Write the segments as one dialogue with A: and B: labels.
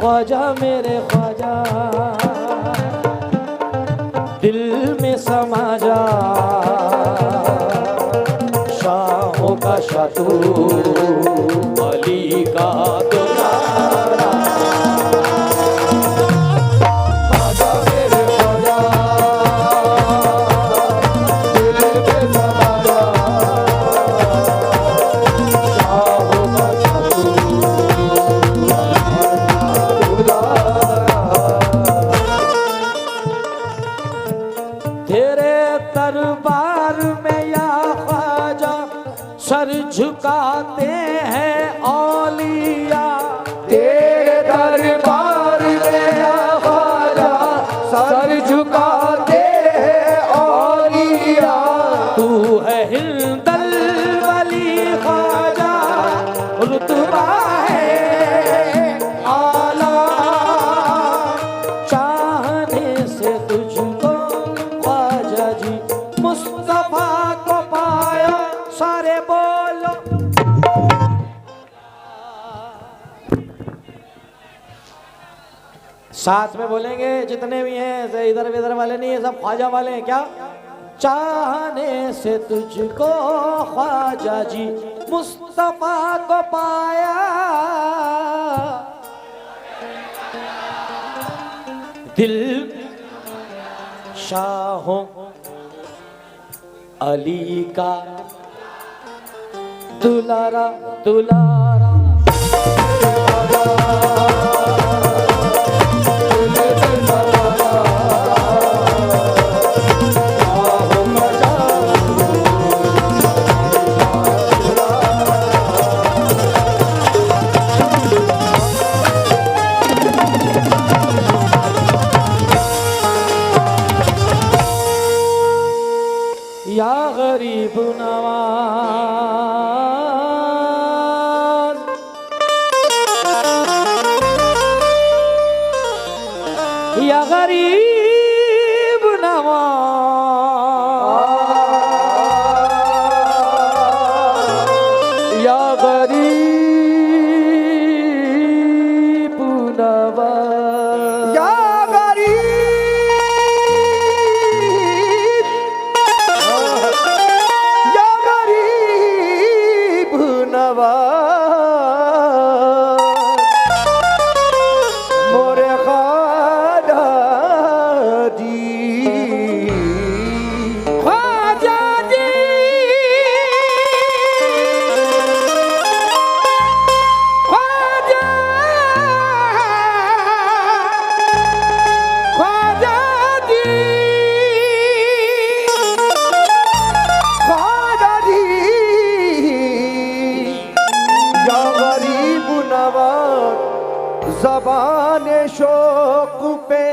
A: ख्वाजा मेरे ख्वाजा दिल में समा जा, शाहों का शाह तू अली का दुलारा। ख्वाजा मेरे ख्वाजा दिल में समा जा, शाहों का शाह तू दरबार में या ख्वाजा सर झुकाते हैं औलिया।
B: तेरे दरबार में या ख्वाजा सर झुकाते हैं औलिया।
A: तू है हिंदल वली ख्वाजा रुतबा है आला, चाहने से तुझको ख्वाजा जी मुस्तफा को पाया। सारे बोलो साथ में बोलेंगे, जितने भी हैं इधर इधर वाले नहीं है, सब ख्वाजा वाले हैं। क्या चाहने से तुझको ख्वाजा जी मुस्तफा को पाया, दिल शाहों अली का दुलारा दुलारा। या गरीब नवाज, या गरीब नवाज, या गरीब नवाज,
B: या मोरे ख्वाजा जी,
A: ख्वाजा जी, ख्वाजा, ख्वाजा जी,
B: ख्वाजा जी, या गरीब नवाज ज़बान शौक पे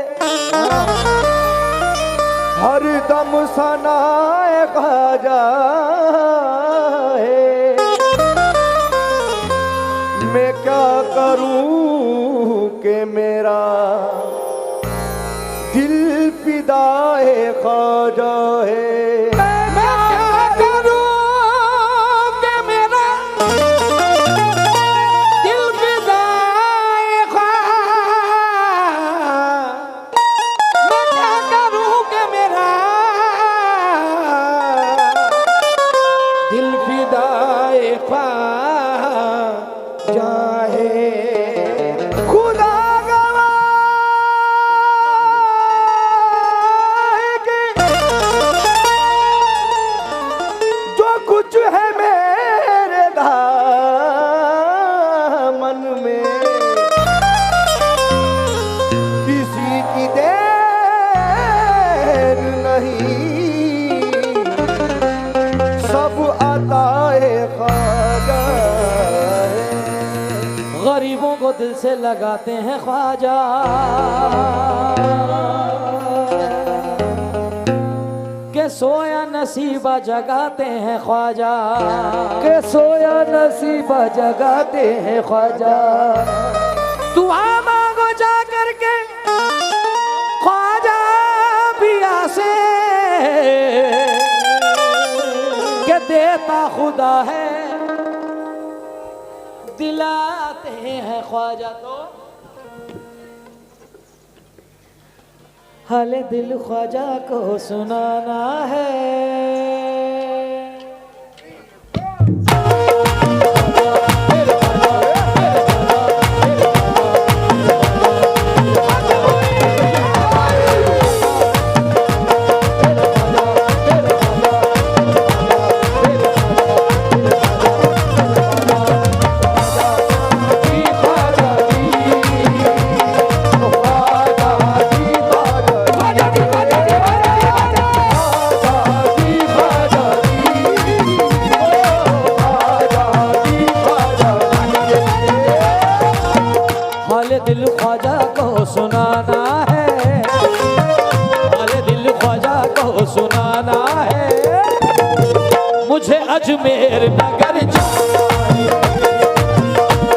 B: हर दम सनाए ख्वाजा है। मैं क्या करूं कि मेरा दिल फिदाए ख्वाजा है। नहीं, सब अताए ख्वाजा है।
A: गरीबों को दिल से लगाते हैं ख्वाजा, के सोया नसीबा जगाते हैं ख्वाजा,
B: के सोया नसीबा जगाते हैं ख्वाजा।
A: दुआ मांगो जा करके ख्वाजा पिया से, के देता खुदा है दिलाते हैं ख्वाजा। तो हाले दिल ख्वाजा को सुनाना है। दिल ख्वाजा को सुनाना है, हाले दिल ख्वाजा को सुनाना है। मुझे अजमेर नगर जाना है,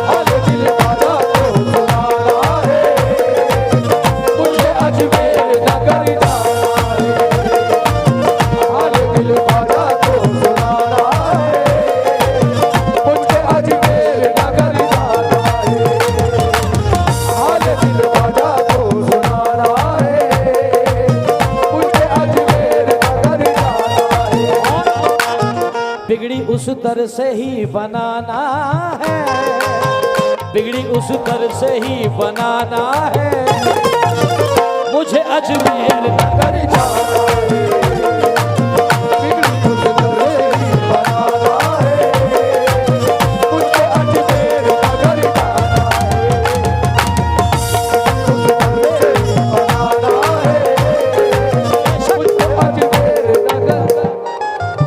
A: हाले दिल ख्वाजा को सुनाना है। मुझे अजमेर नगर जाना है, हाले दिल ख्वाजा को सुनाना है। मुझे अजमेर नगर जाना है, दिल ख्वाजा को सुनाना है। मुझे अजमेर नगर जाना है। बिगड़ी उस तर से ही बनाना है, बिगड़ी उस तर से ही बनाना है। मुझे अजमेर नगर जाना है, बिगड़ी उस तर से ही बनाना है। मुझे अजमेर नगर जाना है।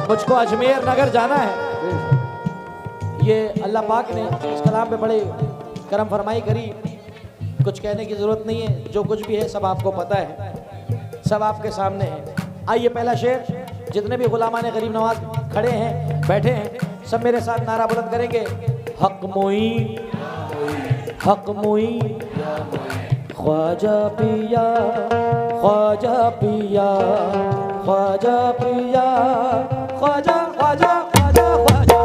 A: मुझको अजमेर नगर जाना है। ये अल्लाह पाक ने इस कलाम पे बड़े करम फरमाई करी, कुछ कहने की ज़रूरत नहीं है। जो कुछ भी है सब आपको पता है, सब आपके सामने है। आइए पहला शेर, जितने भी गुलामान गरीब नवाज खड़े हैं बैठे हैं, सब मेरे साथ नारा बुलंद करेंगे। हक मोई, हक मोई, ख्वाजा पिया, ख्वाजा पिया, ख्वाजा पिया, ख्वाजा ख्वाजा ख्वाजा ख्वाजा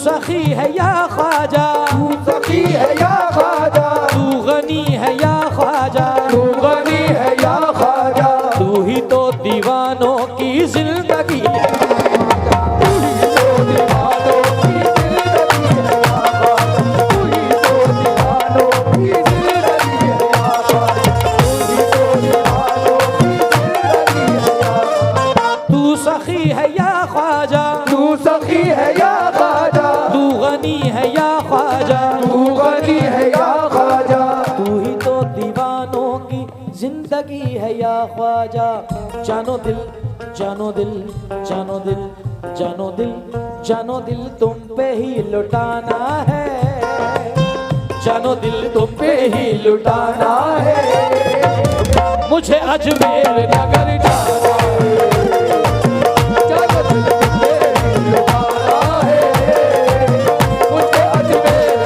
A: सखी है या ख्वाजा,
B: तू सखी है या ख्वाजा,
A: तू गनी है या ख्वाजा,
B: तू गनी है या ख्वाजा।
A: तू ही तो दीवानों की जिंदगी है,
B: तू ही तो दीवानों की जिंदगी है या ख्वाजा। तू ही तो दीवानों की जिंदगी है या ख्वाजा। तू ही तो दीवानों की जिंदगी है या ख्वाजा।
A: तू सखी है या ख्वाजा,
B: तू सखी है या ख्वाजा,
A: तू गनी है या ख्वाजा,
B: तू गनी है या ख्वाजा।
A: तू ही तो दीवानों की जिंदगी है या ख्वाजा। जानो दिल, जानो दिल, जानो दिल, जानो दिल, जानो दिल तुम पे ही लुटाना है, जानो दिल तुम पे ही लुटाना है। मुझे अजमेर नगर जाना है,
B: जानो दिल तुम पे ही लुटाना है। मुझे अजमेर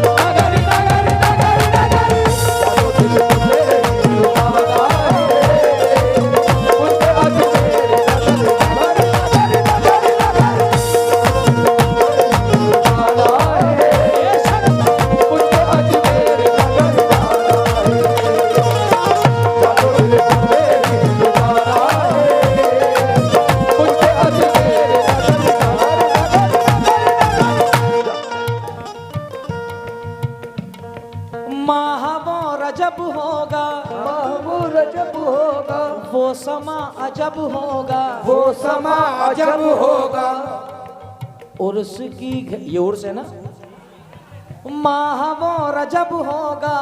B: नगर नगर नगर नगर, जानो दिल तुम पे ही लुटाना है। मुझे अजमेर नगर नगर नगर नगर लुटाना है। मुझे अजमेर नगर जाना है, जानो दिल तुम पे ही लुटाना है।
A: वो समा अजब होगा,
B: वो समा अजब होगा।
A: उर्स की ये उर्स है ना, माह वो रजब होगा,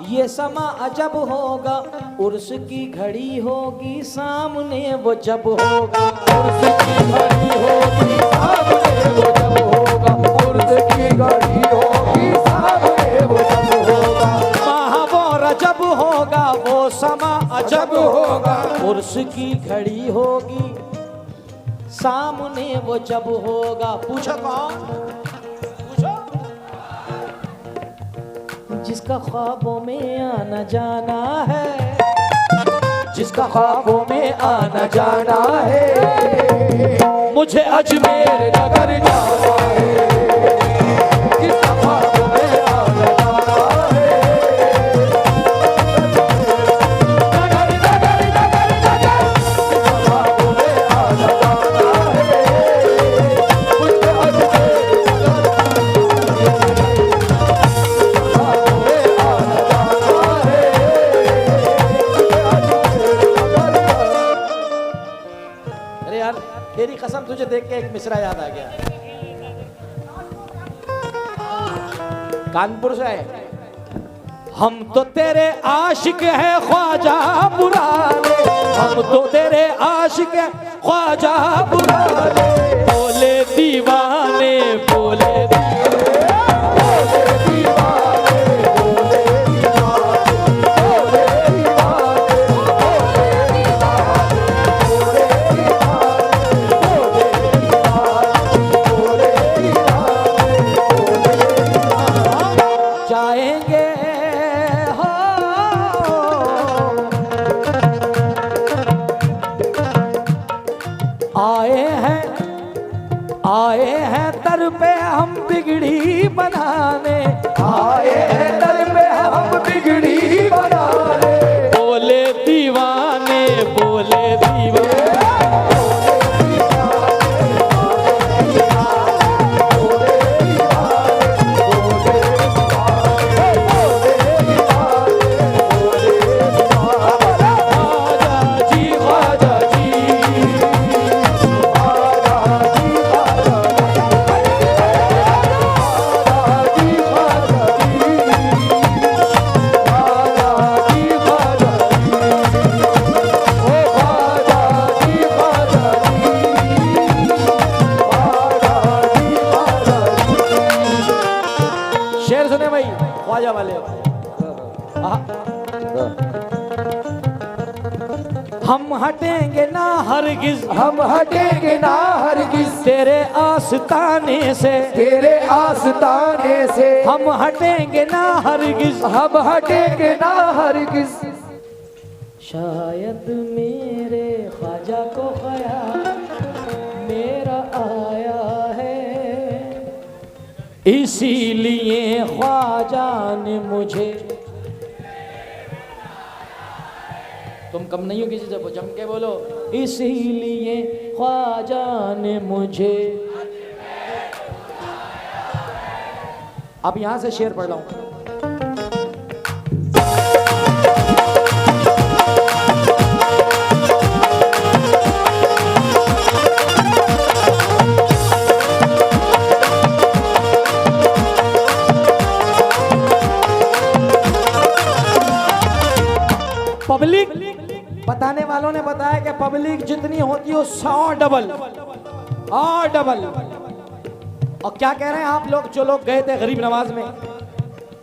A: ये समा अजब होगा। उर्स की घड़ी होगी सामने वो जब होगा,
B: उर्स की घड़ी होगी सामने वो जब होगा, उर्स की घड़ी होगी सामने वो जब होगा।
A: माह वो रजब होगा, वो समा अजब होगा।
B: होगा।
A: उर्स की घड़ी होगी सामने वो जब होगा। पूछो कौन? पूछो। जिसका ख्वाबों में आना जाना है, जिसका ख्वाबों में आना जाना है, मुझे अजमेर नगर जाना है।
B: जिसका ख्वाबों में आना जाना है, नगर नगर नगर नगर, जिसका ख्वाबों में आना जाना है, मुझे अजमेर नगर ख्वाबों में आना जाना है, मुझे अजमेर नगर।
A: अरे यार तेरी कसम, तुझे देख के एक मिसरा याद आ गया। कानपुर से है। हम तो तेरे आशिक हैं ख्वाजा पुराने, हम तो तेरे आशिक हैं ख्वाजा पुराने। बोले दीवाने, बोले जाएंगे हो, आए हैं दर पे हम बिगड़ी बनाने,
B: आए हैं दर पे हम बिगड़ी बनाने।
A: बोले दीवाने, बोले दीवाने। शेर सुने भाई ख्वाजा वाले। हम हटेंगे ना हरगिज,
B: हम हटेंगे ना हरगिज
A: तेरे आस्ताने से,
B: तेरे आस्ताने से।
A: हम हटेंगे ना हरगिज,
B: हम हटेंगे ना हरगिज।
A: शायद मेरे ख्वाजा को ख्याल मेरा आया है, इसीलिए ख्वाजा ने मुझे। तुम कम नहीं हो किसी से, जम के बोलो। इसीलिए ख्वाजा ने मुझे। अब यहां से शेर पढ़ रहा हूं। पब्लिक बताने वालों ने बताया कि पब्लिक जितनी होती है 100 डबल और डबल। और क्या कह रहे हैं आप लोग, जो लोग गए थे गरीब नवाज में,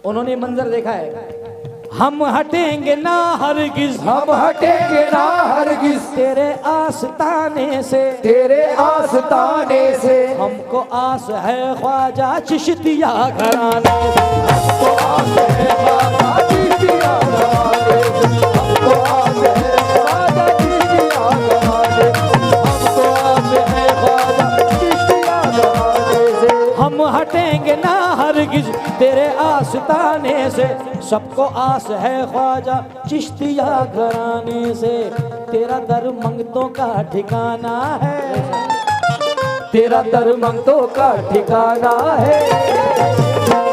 A: उन्होंने मंजर देखा है। हम हटेंगे ना हरगिज,
B: हम हटेंगे ना हरगिज
A: तेरे आस्ताने से,
B: तेरे आस्ताने से।
A: हमको आस है ख्वाजा चिश्तिया घराने से।
B: हमको आस है ख्वाजा चिश्तिया घराने से। हमको आस है ख्वाजा चिश्तिया घराने से। हमको आस है ख्वाजा चिश्तिया घराने से।
A: हम हटेंगे ना हरगिज तेरे आस्ताने से, सबको आस है ख्वाजा चिश्तिया घराने से। तेरा दर मंगतों का ठिकाना है,
B: तेरा दर मंगतों का ठिकाना है,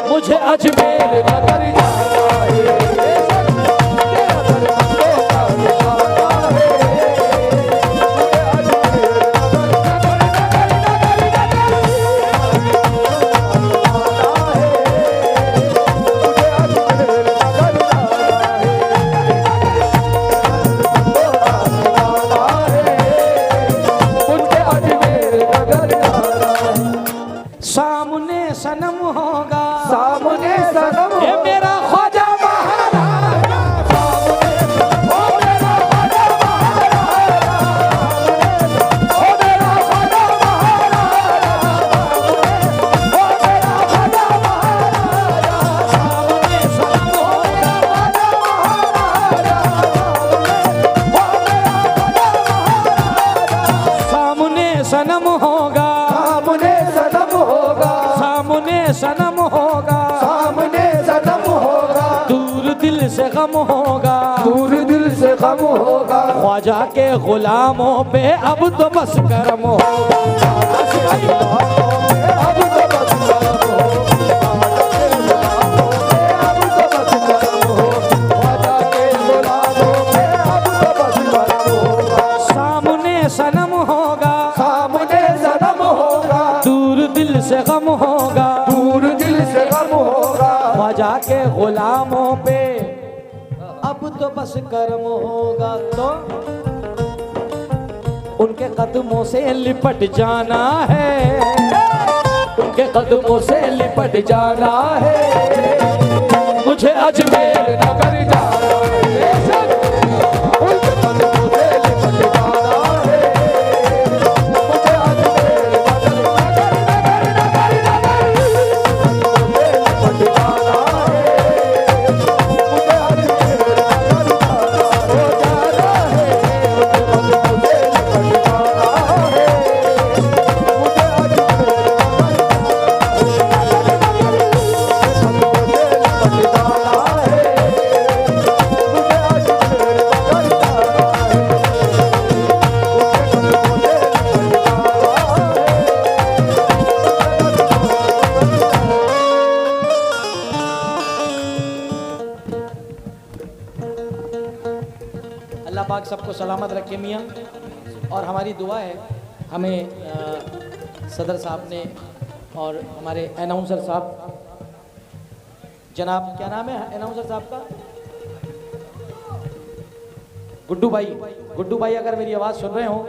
A: मुझे अजमेर
B: नगर जाना है। तेरा दर मंगतों का ठिकाना है,
A: सनम होगा,
B: सामने सनम
A: ये मेरा ख्वाजा महाराज,
B: ओ मेरा ख्वाजा महाराज, ओ मेरा ख्वाजा महाराज, ओ मेरा ख्वाजा महाराज,
A: सामने सनम होगा, सामने सनम होगा,
B: सामने सनम होगा,
A: सामने सनम होगा,
B: सामने सनम होगा,
A: दूर दिल से गम होगा,
B: दूर दिल से गम होगा,
A: ख्वाजा के गुलामों पे अब तो बस करम होगा।
B: अब तो बस करम हो, अब तो बस करम हो, ख्वाजा के गुलामों पे अब तो बस करम होगा,
A: सामने सनम होगा,
B: सामने सनम होगा,
A: दूर दिल से गम होगा,
B: दूर दिल से गम होगा,
A: ख्वाजा के गुलामों पे अब तो बस करम होगा। तो उनके कदमों से लिपट जाना है, उनके कदमों से लिपट जाना है, मुझे अजमेर
B: नगर जाना है, उनके कदमों से लिपट जाना है, मुझे अजमेर नगर नगर नगर नगर लिपट जाना है, मुझे अजमेर नगर हो जाना है, उनके कदमों से लिपट जाना है, मुझे अजमेर
A: अल्लाह पाक सबको सलामत रखे मियाँ। और हमारी दुआ है, हमें सदर साहब ने और हमारे अनाउंसर साहब, जनाब क्या नाम है अनाउंसर साहब का, गुड्डू भाई, गुड्डू भाई अगर मेरी आवाज़ सुन रहे हो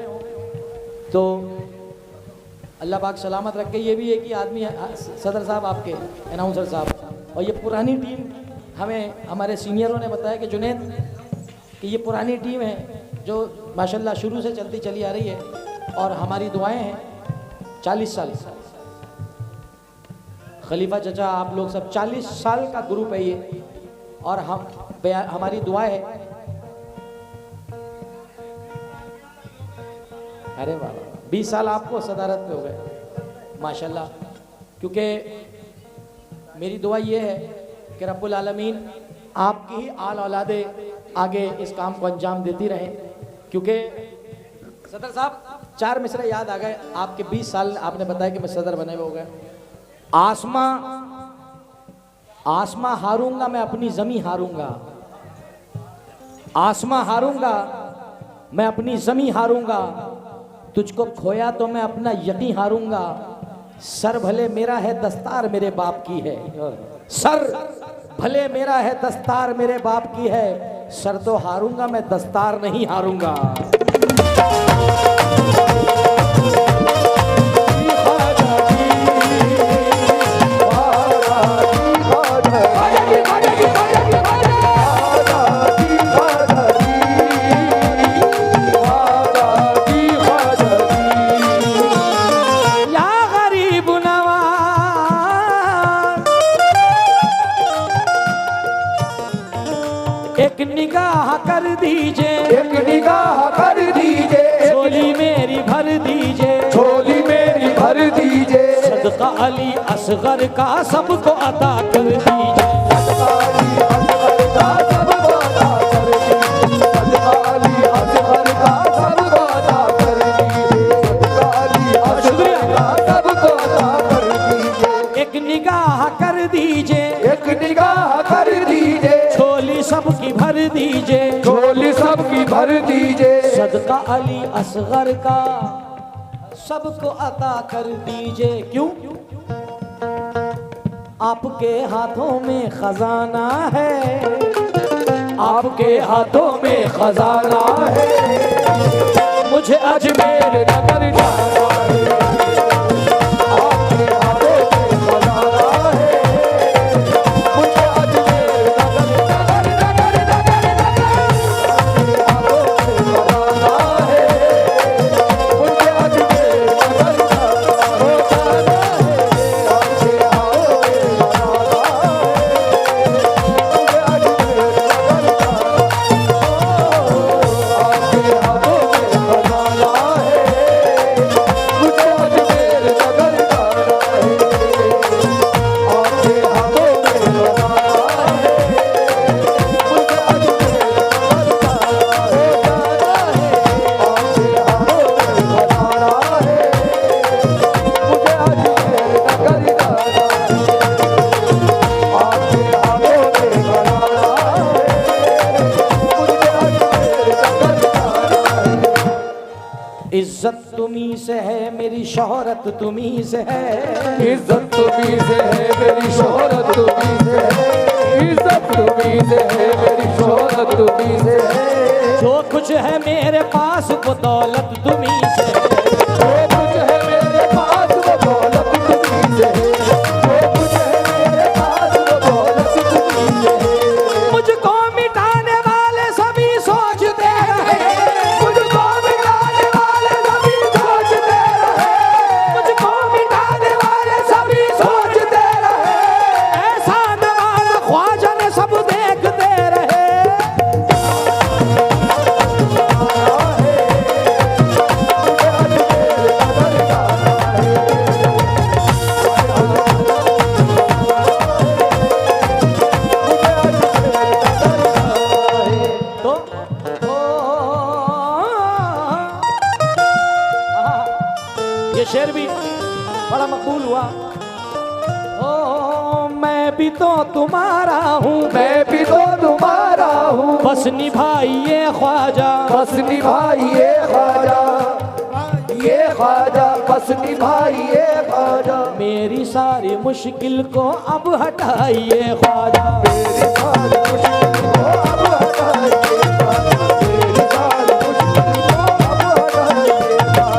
A: तो अल्लाह पाक सलामत रखे। ये भी है कि आदमी सदर साहब आपके अनाउंसर साहब, और ये पुरानी टीम, हमें हमारे सीनियरों ने बताया कि जुनैद कि ये पुरानी टीम है जो माशाल्लाह शुरू से चलती चली आ रही है, और हमारी दुआएं हैं 40 साल। खलीफा चचा आप लोग सब 40 साल का ग्रुप है ये, और हमारी दुआ है, अरे बाबा 20 साल आपको सदारत पे हो गए माशाल्लाह। क्योंकि मेरी दुआ ये है कि रब्बुल आलमीन आपकी ही आल औलादे आगे इस काम को अंजाम देती रहें। क्योंकि सदर साहब 4 मिसरे याद आ गए आपके, 20 साल आपने बताया कि मैं सदर बने हुए हो गए। आसमां हारूंगा मैं, अपनी जमी हारूंगा, आसमां हारूंगा मैं, अपनी जमी हारूंगा, तुझको खोया तो मैं अपना यकीन हारूंगा, सर भले मेरा है दस्तार मेरे बाप की है, सर भले मेरा है दस्तार मेरे बाप की है, सर तो हारूंगा मैं दस्तार नहीं हारूंगा। एक निगाह कर दीजिए,
B: एक निगाह कर दीजिए,
A: झोली मेरी भर दीजिए,
B: झोली मेरी भर दीजिए,
A: सदका अली असगर का सबको अता कर दीजिए,
B: सदका अली असगर का सबको अता कर दीजिए, सदका अली असगर का सबको अता कर दीजिए, सदका अली असगर का सबको अता कर दीजिए,
A: एक निगाह कर दीजिए,
B: एक निगाह कर दीजिए,
A: झोली सबकी भर दीजिए,
B: झोली सबकी भर दीजिए,
A: सदका अली असगर का सबको अता कर दीजिए। क्यों? आपके हाथों में खजाना है, आपके हाथों में खजाना है, मुझे अजमेर नगर जाना है, आपके हाथों में खजाना तुम्ही से है, मेरी शोहरत तुम्ही से है।
B: इज्जत तुम्ही से है, मेरी शोहरत तुम्ही से है। इज्जत तुम्ही से है, मेरी शोहरत तुम्ही से है।
A: जो कुछ है मेरे पास वो दौलत तुम्ही से है।
B: जो कुछ है मेरे पास वो दौलत तुम्ही से है। जो कुछ है मेरे पास वो दौलत तुम्ही से है।
A: मुझको मिटाने वाले सभी सोचते रहे,
B: मुझको मिटाने वाले सभी सोचते रहे।
A: मुझको मिटाने वाले
B: सभी सोचते रहे।
A: ऐसा नवाज़ ख्वाजा ने सब देखते रहे। तो ये शेर भी बड़ा मकबूल हुआ। ओ मैं भी तो तुम्हारा हूँ,
B: मैं भी तो तुम्हारा हूँ,
A: बस निभाइए ख्वाजा।
B: बस निभाइए ख्वाजा, ये ख्वाजा बस निभाइए ख्वाजा।
A: मेरी सारी मुश्किल को अब हटाइए ख्वाजा।
B: मेरी सारी मुश्किल को अब हटाइए ख्वाजा। मेरी सारी मुश्किल को अब हटाइए ख्वाजा। मेरी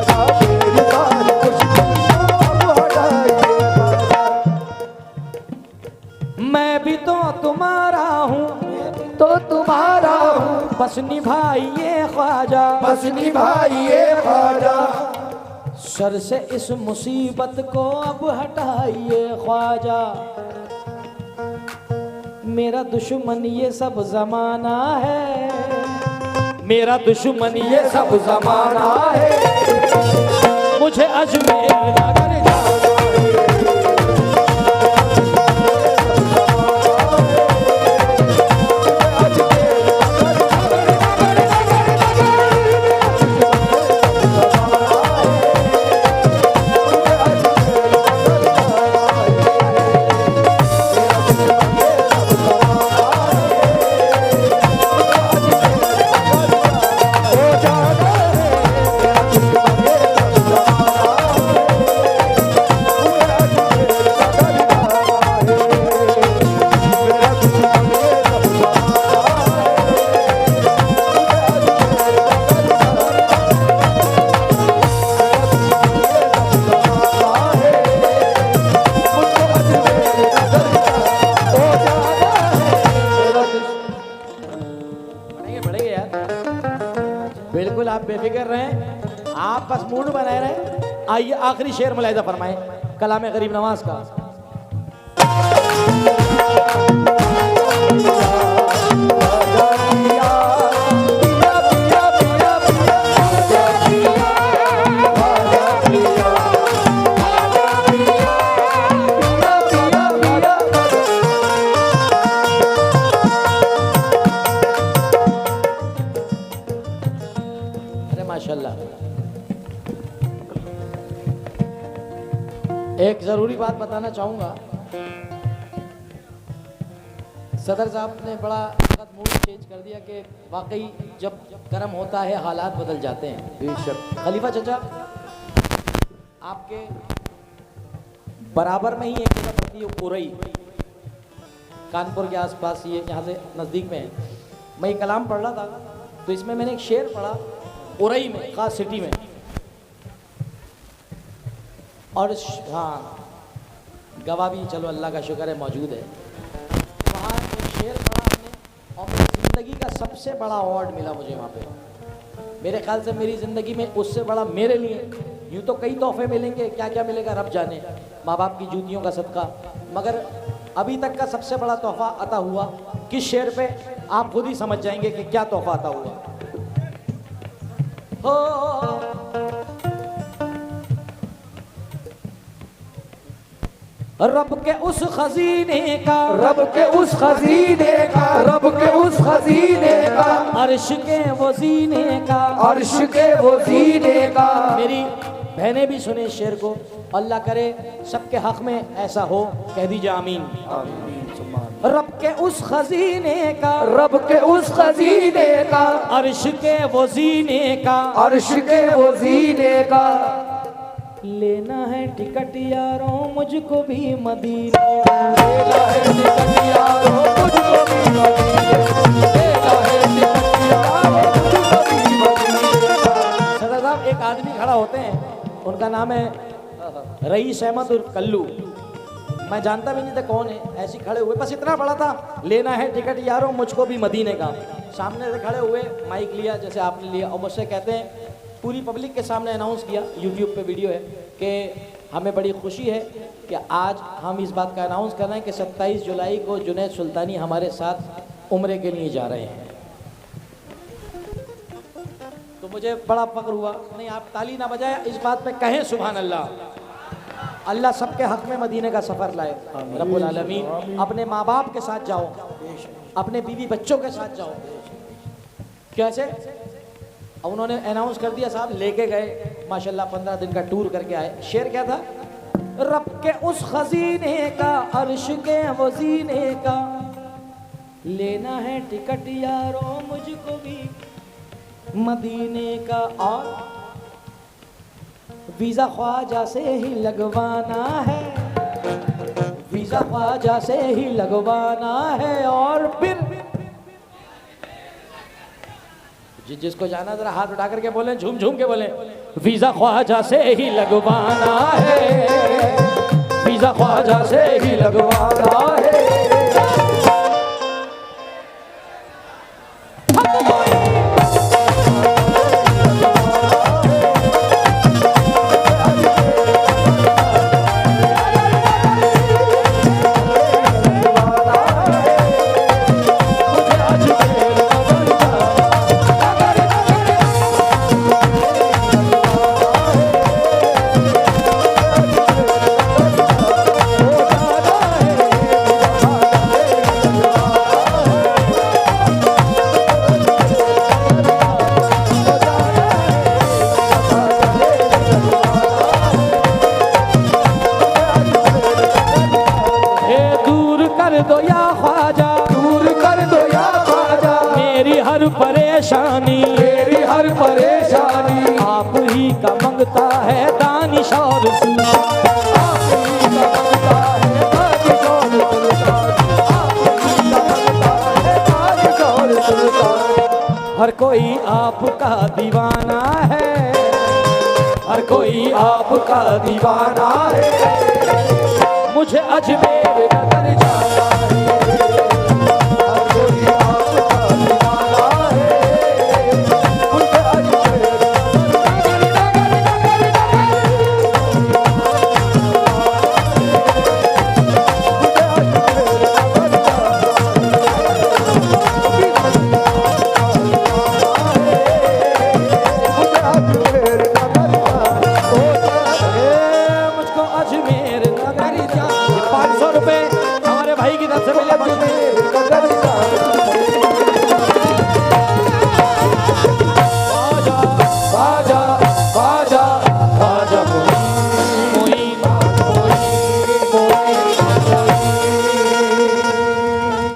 B: सारी मुश्किल को अब हटाइए ख्वाजा।
A: मैं भी तो तुम्हारा हूँ,
B: तो तुम्हारा हूँ,
A: बस निभाइए ख्वाजा।
B: बस निभाइए ख्वाजा।
A: सर से इस मुसीबत को अब हटाइए ख्वाजा। मेरा दुश्मन ये सब जमाना है, मेरा दुश्मन ये सब जमाना है। मुझे अजमेर नगर जाना है। बिल्कुल आप बेफिक्र रहें, आप बस मूड बनाए रहें। आइए आखिरी शेर मुलाहिजा फरमाएं कलाम गरीब नवाज का। एक जरूरी बात बताना चाहूंगा, सदर साहब ने बड़ा वक्त मूड चेंज कर दिया कि वाकई जब गर्म होता है हालात बदल जाते हैं।
B: बेशक
A: खलीफा चचा आपके बराबर में ही एक जगह पड़ती है उरई, कानपुर के आसपास, ये यहाँ से नज़दीक में है। मैं ये कलाम पढ़ रहा था तो इसमें मैंने एक शेर पढ़ा उरई में, खास सिटी में। और हाँ गवाह भी चलो अल्लाह का शुक्र है मौजूद है। वहाँ एक शेर पढ़ा हमने और मेरी ज़िंदगी का सबसे बड़ा अवार्ड मिला मुझे वहाँ पे। मेरे ख्याल से मेरी ज़िंदगी में उससे बड़ा मेरे लिए, यूँ तो कई तोहफे मिलेंगे, क्या क्या मिलेगा रब जाने, माँ बाप की जूतियों का सदका, मगर अभी तक का सबसे बड़ा तोहफा अता हुआ किस शेर पे, आप खुद ही समझ जाएंगे कि क्या तोहफा अता हुआ। हो रब के उस खजीने का,
B: रब के उस खजीने का, रब के उस खजीने का,
A: अर्श के वो जीने का,
B: अर्श के वो जीने का।
A: मेरी बहनें भी सुने शेर को, अल्लाह करे सबके हक में ऐसा हो, कह दीजिए आमीन।
B: आमीन।
A: रब के उस खजीने का,
B: रब के उस खजीने का,
A: अर्श के वो जीने का,
B: अर्श के वो जीने का।
A: लेना है टिकट यारों मुझको भी मदीने,
B: लेना है टिकट यारों मुझको भी मदीने, लेना है टिकट यारों मुझको भी मदीने।
A: सदर साहब एक आदमी खड़ा होते हैं, उनका नाम है रईस अहमद उर्फ कल्लू। मैं जानता भी नहीं था कौन है, ऐसे खड़े हुए, बस इतना पड़ा था लेना है टिकट यारों मुझको भी मदीने का। सामने से खड़े हुए, माइक लिया जैसे आपने लिया और मुझसे कहते हैं, पूरी पब्लिक के सामने अनाउंस किया, यूट्यूब पे वीडियो है, कि हमें बड़ी खुशी है कि आज हम इस बात का अनाउंस कर रहे हैं कि 27 जुलाई को जुनैद सुल्तानी हमारे साथ उम्रे के लिए जा रहे हैं। तो मुझे बड़ा फक्र हुआ। नहीं, आप ताली ना बजाए, इस बात पे कहें सुभान अल्लाह। अल्लाह सबके हक में मदीने का सफ़र लाए रब्बुल आलमीन। अपने माँ बाप के साथ जाओ, अपने बीवी बच्चों के साथ जाओ। कैसे? अब उन्होंने अनाउंस कर दिया, साहब लेके गए, माशाल्लाह 15 दिन का टूर करके आए। शेर क्या था? रब के उस खजीने का, अर्श के वजीने का, लेना है टिकट यारों मुझको भी मदीने का, और वीजा ख्वाजा से ही लगवाना है, वीजा ख्वाजा से ही लगवाना है, और फिर जिसको जाना जरा हाथ उठा करके बोले, झूम झूम के बोले, वीजा ख्वाजा से ही लगवाना है, वीजा ख्वाजा से ही लगवाना है। परेशानी,
B: मेरी हर परेशानी,
A: आप ही का मंगता है दानिश और सुल्तान,
B: आप ही का मंगता है दानिश और सुल्तान, आप ही का मंगता है दानिश और सुल्तान।
A: हर कोई आपका दीवाना है, हर कोई आपका दीवाना है, मुझे अजमेर नगर जाना है,
B: हर कोई आपका दीवाना है, मुझे अजमेर
A: मुझको अजमेर नगर जाना। 500 रुपए हमारे भाई की तरफ से मिले।